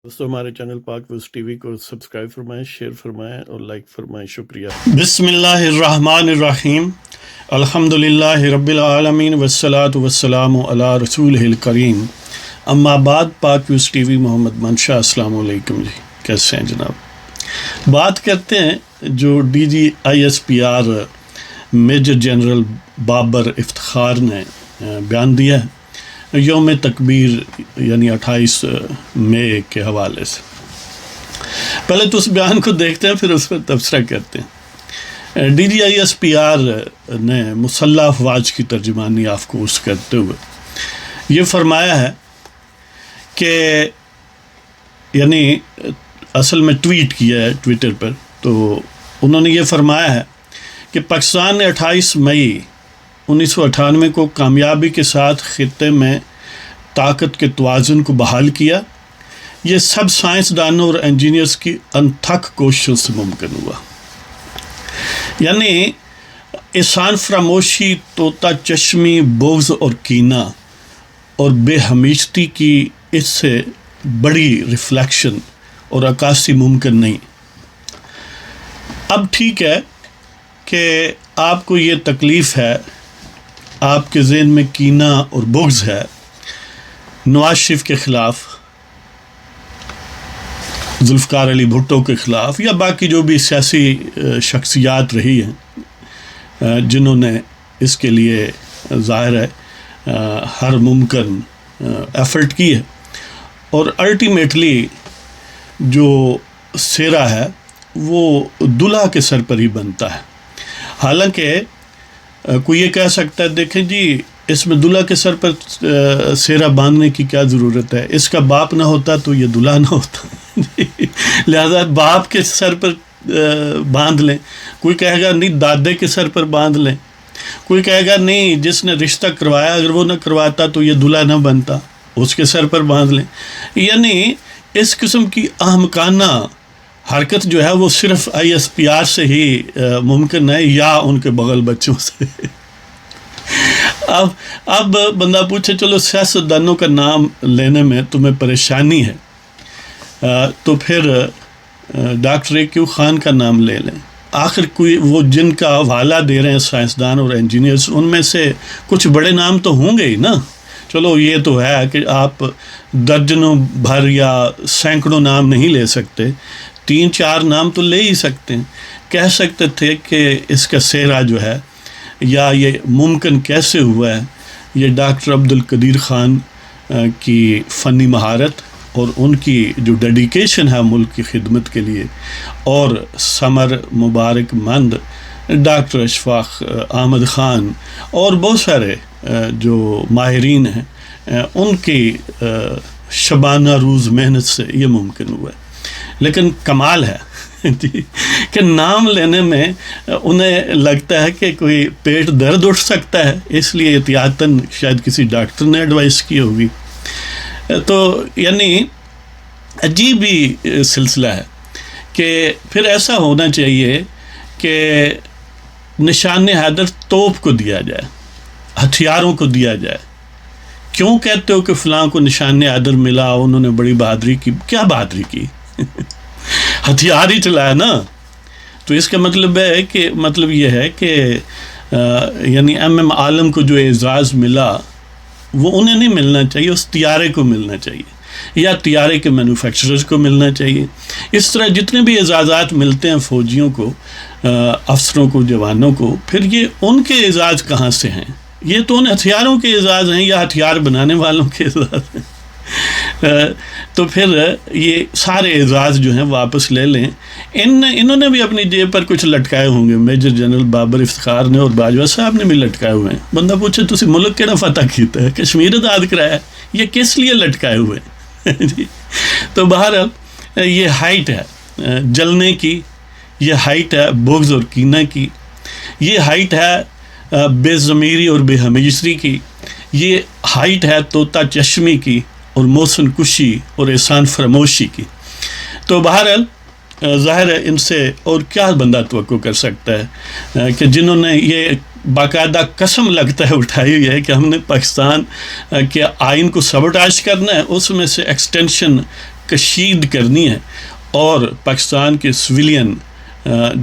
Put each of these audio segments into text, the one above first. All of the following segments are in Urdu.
دوستو ہمارے چینل پاک ویوز ٹی وی کو سبسکرائب فرمائیں، شیئر فرمائیں اور لائک فرمائیں، شکریہ۔ بسم اللہ الرحمن الرحیم، الحمدللہ رب العالمین والصلاة والسلام علی رسولہ الکریم، اما بعد۔ پاک ویوز ٹی وی محمد منشا، السلام علیکم جی، کیسے ہیں جناب؟ بات کرتے ہیں جو D G I S P R major general Babar Iftikhar نے بیان دیا ہے یوم تکبیر یعنی 28 مئی کے حوالے سے۔ پہلے تو اس بیان کو دیکھتے ہیں، پھر اس پر تبصرہ کرتے ہیں۔ D G I S P R نے مسلح افواج کی ترجمانی آف کورس کرتے ہوئے یہ فرمایا ہے کہ یعنی اصل میں ٹویٹ کیا ہے ٹویٹر پر، تو انہوں نے یہ فرمایا ہے کہ پاکستان نے 28 مئی 1998 کو کامیابی کے ساتھ خطے میں طاقت کے توازن کو بحال کیا۔ یہ سب سائنسدانوں اور انجینئرز کی انتھک کوششوں سے ممکن ہوا۔ یعنی احسان فراموشی، طوطا چشمی، بغض اور کینہ اور بے ہمیشتی کی اس سے بڑی ریفلیکشن اور عکاسی ممکن نہیں۔ اب ٹھیک ہے کہ آپ کو یہ تکلیف ہے، آپ کے ذہن میں کینہ اور بغض ہے نواز شریف کے خلاف، ذوالفقار علی بھٹو کے خلاف، یا باقی جو بھی سیاسی شخصیات رہی ہیں جنہوں نے اس کے لیے ظاہر ہے ہر ممکن ایفرٹ کی ہے، اور الٹیمیٹلی جو سیرا ہے وہ دلہا کے سر پر ہی بنتا ہے۔ حالانکہ کوئی یہ کہہ سکتا ہے دیکھیں جی اس میں دلہا کے سر پر سیرا باندھنے کی کیا ضرورت ہے، اس کا باپ نہ ہوتا تو یہ دلہا نہ ہوتا، لہذا باپ کے سر پر باندھ لیں۔ کوئی کہے گا نہیں دادے کے سر پر باندھ لیں، کوئی کہے گا نہیں جس نے رشتہ کروایا اگر وہ نہ کرواتا تو یہ دلہا نہ بنتا، اس کے سر پر باندھ لیں۔ یعنی اس قسم کی احمقانہ حرکت جو ہے وہ صرف آئی ایس پی آر سے ہی ممکن ہے، یا ان کے بغل بچوں سے۔ اب بندہ پوچھے چلو سیاستدانوں کا نام لینے میں تمہیں پریشانی ہے تو پھر ڈاکٹر اے کیو خان کا نام لے لیں۔ آخر کوئی وہ جن کا حوالہ دے رہے ہیں سائنسدان اور انجینئرز، ان میں سے کچھ بڑے نام تو ہوں گے ہی نا۔ چلو یہ تو ہے کہ آپ درجنوں بھر یا سینکڑوں نام نہیں لے سکتے، 3-4 نام تو لے ہی سکتے ہیں۔ کہہ سکتے تھے کہ اس کا سہرا جو ہے یا یہ ممکن کیسے ہوا ہے، یہ ڈاکٹر عبدالقدیر خان کی فنی مہارت اور ان کی جو ڈیڈیکیشن ہے ملک کی خدمت کے لیے، اور ثمر مبارک مند ڈاکٹر اشفاق احمد خان اور بہت سارے جو ماہرین ہیں ان کی شبانہ روز محنت سے یہ ممکن ہوا ہے۔ لیکن کمال ہے کہ نام لینے میں انہیں لگتا ہے کہ کوئی پیٹ درد اٹھ سکتا ہے، اس لیے احتیاطاً شاید کسی ڈاکٹر نے ایڈوائس کی ہوگی۔ تو یعنی عجیب ہی سلسلہ ہے کہ پھر ایسا ہونا چاہیے کہ نشان حیدر توپ کو دیا جائے، ہتھیاروں کو دیا جائے۔ کیوں کہتے ہو کہ فلاں کو نشان حیدر ملا، انہوں نے بڑی بہادری کی؟ کیا بہادری کی؟ ہتھیار ہی چلایا نا۔ تو اس کا مطلب ہے کہ یہ ہے کہ یعنی ایم عالم کو جو اعزاز ملا وہ انہیں نہیں ملنا چاہیے، اس طیارے کو ملنا چاہیے یا طیارے کے مینوفیکچررز کو ملنا چاہیے۔ اس طرح جتنے بھی اعزازات ملتے ہیں فوجیوں کو، افسروں کو، جوانوں کو، پھر یہ ان کے اعزاز کہاں سے ہیں؟ یہ تو ان ہتھیاروں کے اعزاز ہیں یا ہتھیار بنانے والوں کے اعزاز ہیں۔ تو پھر یہ سارے اعزاز جو ہیں واپس لے لیں۔ انہوں نے بھی اپنی جیب پر کچھ لٹکائے ہوں گے، میجر جنرل بابر افتخار نے اور باجوہ صاحب نے بھی لٹکائے ہوئے ہیں۔ بندہ پوچھے تسی ملک کیڑا فتح کیتا ہے، کشمیر آزاد کرایا ہے، یہ کس لیے لٹکائے ہوئے ہیں؟ تو بہرحال یہ ہائٹ ہے جلنے کی، یہ ہائٹ ہے بغض اور کینہ کی، یہ ہائٹ ہے بے ضمیری اور بے ہمیشتی کی، یہ ہائٹ ہے طوطا چشمی کی اور محسن کشی اور احسان فراموشی کی۔ تو بہرحال ظاہر ہے ان سے اور کیا بندہ توقع کر سکتا ہے کہ جنہوں نے یہ باقاعدہ قسم لگتا ہے اٹھائی ہوئی ہے کہ ہم نے پاکستان کے آئین کو سبوٹاج کرنا ہے، اس میں سے ایکسٹینشن کشید کرنی ہے اور پاکستان کے سویلین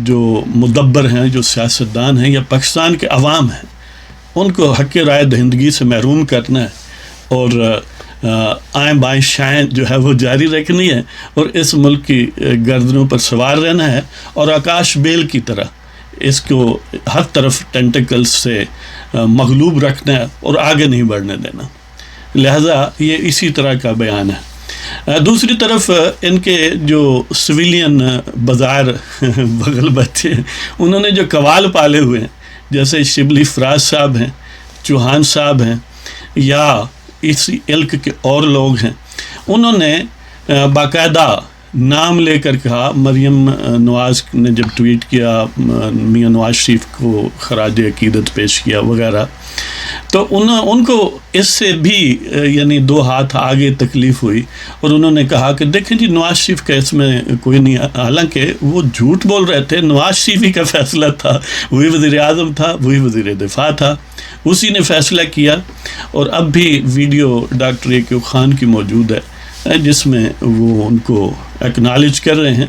جو مدبر ہیں، جو سیاستدان ہیں یا پاکستان کے عوام ہیں، ان کو حق رائے دہندگی سے محروم کرنا ہے اور آئیں بائیں شائیں جو ہے وہ جاری رکھنی ہے اور اس ملک کی گردنوں پر سوار رہنا ہے اور آکاش بیل کی طرح اس کو ہر طرف ٹینٹیکلز سے مغلوب رکھنا ہے اور آگے نہیں بڑھنے دینا. لہذا یہ اسی طرح کا بیان ہے. دوسری طرف ان کے جو سویلین بظاہر بغل بچے ہیں، انہوں نے جو قوال پالے ہوئے ہیں، جیسے شبلی فراز صاحب ہیں، چوہان صاحب ہیں یا اسی علق کے اور لوگ ہیں، انہوں نے باقاعدہ نام لے کر کہا. مریم نواز نے جب ٹویٹ کیا، میاں نواز شریف کو خراج عقیدت پیش کیا وغیرہ، تو ان کو اس سے بھی یعنی 2 ہاتھ آگے تکلیف ہوئی اور انہوں نے کہا کہ دیکھیں جی نواز شریف کا اس میں کوئی نہیں، حالانکہ وہ جھوٹ بول رہے تھے. نواز شریف ہی کا فیصلہ تھا، وہی وزیر اعظم تھا، وہی وزیر دفاع تھا، اسی نے فیصلہ کیا. اور اب بھی ویڈیو ڈاکٹر اے کیو خان کی موجود ہے جس میں وہ ان کو ایکنالج کر رہے ہیں.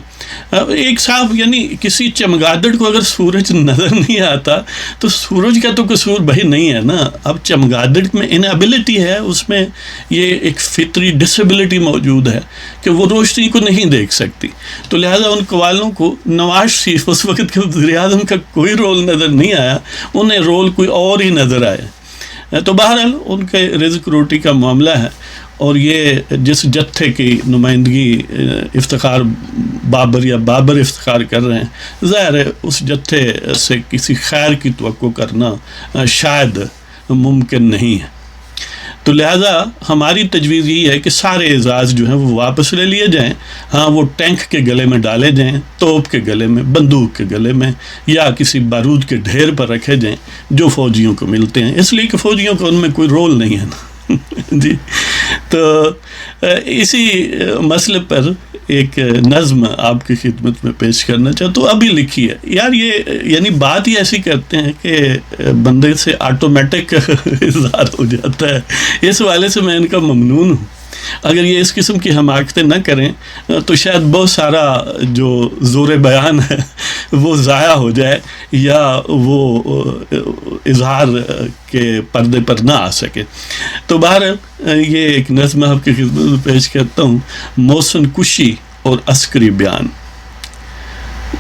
ایک صاحب یعنی کسی چمگادڑ کو اگر سورج نظر نہیں آتا تو سورج کا تو قصور بھائی نہیں ہے نا. اب چمگادڑ میں انیبلٹی ہے، اس میں یہ ایک فطری ڈسیبلٹی موجود ہے کہ وہ روشنی کو نہیں دیکھ سکتی. تو لہٰذا ان قوالوں کو نواز شریف اس وقت کے وزیر اعظم کا کوئی رول نظر نہیں آیا، انہیں رول کوئی اور ہی نظر آیا. تو بہرحال ان کے رزق روٹی کا معاملہ ہے. اور یہ جس جتھے کی نمائندگی افتخار بابر یا بابر افتخار کر رہے ہیں، ظاہر ہے اس جتھے سے کسی خیر کی توقع کرنا شاید ممکن نہیں ہے. تو لہٰذا ہماری تجویز یہ ہے کہ سارے اعزاز جو ہیں وہ واپس لے لیے جائیں. ہاں وہ ٹینک کے گلے میں ڈالے جائیں، توپ کے گلے میں، بندوق کے گلے میں، یا کسی بارود کے ڈھیر پر رکھے جائیں جو فوجیوں کو ملتے ہیں، اس لیے کہ فوجیوں کو ان میں کوئی رول نہیں ہے نا. جی تو اسی مسئلے پر ایک نظم آپ کی خدمت میں پیش کرنا چاہتا ہوں. ابھی لکھی ہے یار، یہ یعنی بات ہی ایسی کرتے ہیں کہ بندے سے آٹومیٹک اظہار ہو جاتا ہے. اس والے سے میں ان کا ممنون ہوں. اگر یہ اس قسم کی حماقتیں نہ کریں تو شاید بہت سارا جو زور بیان ہے وہ ضائع ہو جائے یا وہ اظہار کے پردے پر نہ آ سکے. تو بہرحال یہ ایک نظم آپ کی خدمت میں پیش کرتا ہوں. موسن کشی اور عسکری بیان.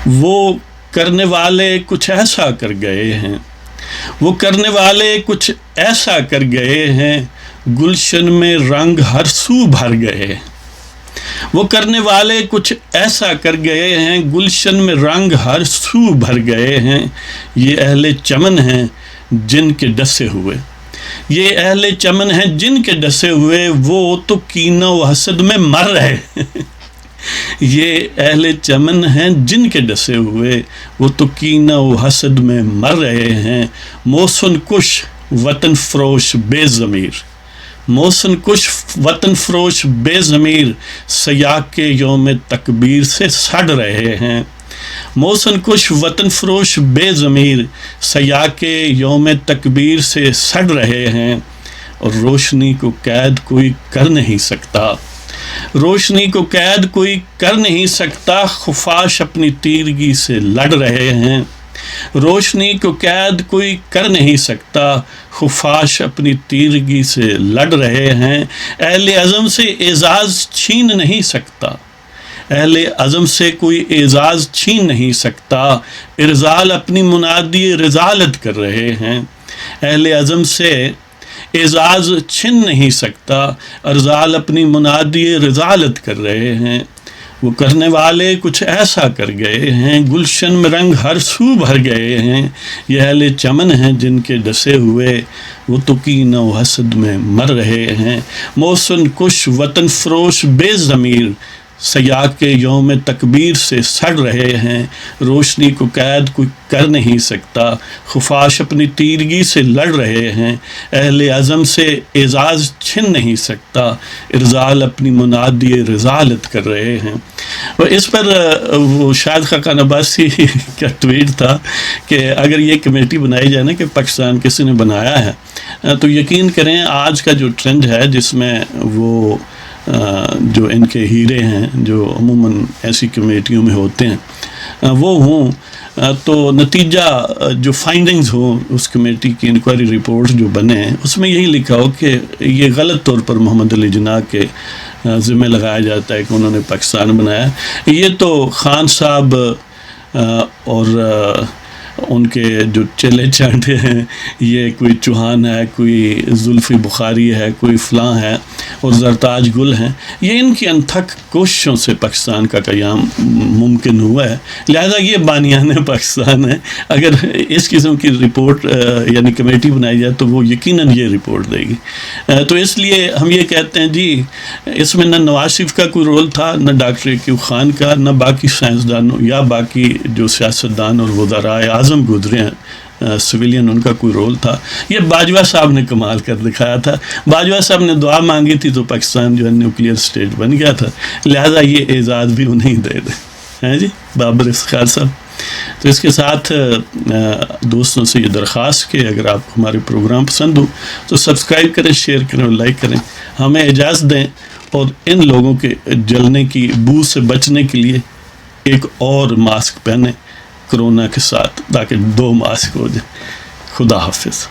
وہ کرنے والے کچھ ایسا کر گئے ہیں، وہ کرنے والے کچھ ایسا کر گئے ہیں، گلشن میں رنگ ہر سو بھر گئے. وہ کرنے والے کچھ ایسا کر گئے ہیں، گلشن میں رنگ ہر سو بھر گئے ہیں. یہ اہل چمن ہیں جن کے ڈسے ہوئے، یہ اہل چمن ہیں جن کے ڈسے ہوئے، وہ تو کینہ و حسد میں مر رہے. یہ اہل چمن ہیں جن کے ڈسے ہوئے، وہ تو کینہ و حسد میں مر رہے ہیں. موسن کش وطن فروش بے ضمیر، موسن کش وطن فروش بے ضمیر، سیاق کے یوم تکبیر سے سڑ رہے ہیں. موسن کش وطن فروش بے ضمیر، سیاق کے یوم تکبیر سے سڑ رہے ہیں. اور روشنی کو قید کوئی کر نہیں سکتا، روشنی کو قید کوئی کر نہیں سکتا، خفاش اپنی تیرگی سے لڑ رہے ہیں. روشنی کو قید کوئی کر نہیں سکتا، خفاش اپنی تیرگی سے لڑ رہے ہیں. اہل عزم سے اعزاز چھین نہیں سکتا، اہل عزم سے کوئی اعزاز چھین نہیں سکتا. ارزال اپنی منادی رزالت کر رہے ہیں. اہل عزم سے اعزاز چھن نہیں سکتا، ارزال اپنی منادی رزالت کر رہے ہیں. وہ کرنے والے کچھ ایسا کر گئے ہیں، گلشن میں رنگ ہر سو بھر گئے ہیں. یہ اہل چمن ہیں جن کے ڈسے ہوئے، وہ تو کینہ و حسد میں مر رہے ہیں. موسن کش وطن فروش بے ضمیر، سیاق کے یوم تکبیر سے سڑ رہے ہیں. روشنی کو قید کوئی کر نہیں سکتا، خفاش اپنی تیرگی سے لڑ رہے ہیں. اہل عزم سے اعزاز چھن نہیں سکتا، ارزال اپنی منادی رزالت کر رہے ہیں. اور اس پر وہ شاہد خاقان عباسی کا ٹویٹ تھا کہ اگر یہ کمیٹی بنائی جائے نا کہ پاکستان کسی نے بنایا ہے، تو یقین کریں آج کا جو ٹرینڈ ہے جس میں وہ جو ان کے ہیرے ہیں جو عموماً ایسی کمیٹیوں میں ہوتے ہیں وہ ہوں، تو نتیجہ جو فائنڈنگز ہوں اس کمیٹی کی انکوائری رپورٹ جو بنے اس میں یہی لکھا ہو کہ یہ غلط طور پر محمد علی جناح کے ذمہ لگایا جاتا ہے کہ انہوں نے پاکستان بنایا. یہ تو خان صاحب اور ان کے جو چلے چانٹے ہیں، یہ کوئی چوہان ہے، کوئی زلفی بخاری ہے، کوئی فلاں ہے اور زرتاج گل ہیں، یہ ان کی انتھک کوششوں سے پاکستان کا قیام ممکن ہوا ہے. لہذا یہ بانیان پاکستان ہے. اگر اس قسم کی رپورٹ یعنی کمیٹی بنائی جائے تو وہ یقیناً یہ رپورٹ دے گی. تو اس لیے ہم یہ کہتے ہیں جی اس میں نہ نواز شریف کا کوئی رول تھا، نہ ڈاکٹر ایوب خان کا، نہ باقی سائنسدانوں یا باقی جو سیاستدان اور وزرائے اعظم گزرے ہیں سویلین، ان کا کوئی رول تھا. یہ باجوہ صاحب نے کمال کر دکھایا تھا. باجوہ صاحب نے دعا مانگی تھی تو پاکستان جو ہے نیوکلیئر اسٹیٹ بن گیا تھا. لہذا یہ اعزاز بھی انہیں دے دے ہیں جی بابر افتخار صاحب. تو اس کے ساتھ دوستوں سے یہ درخواست کہ اگر آپ کو ہمارے پروگرام پسند ہو تو سبسکرائب کریں، شیئر کریں اور لائک کریں. ہمیں اجازت دیں اور ان لوگوں کے جلنے کی بو سے بچنے کے لیے ایک اور ماسک پہنیں کرونا کے ساتھ، تاکہ 2 ماسک ہو جائیں. خدا حافظ.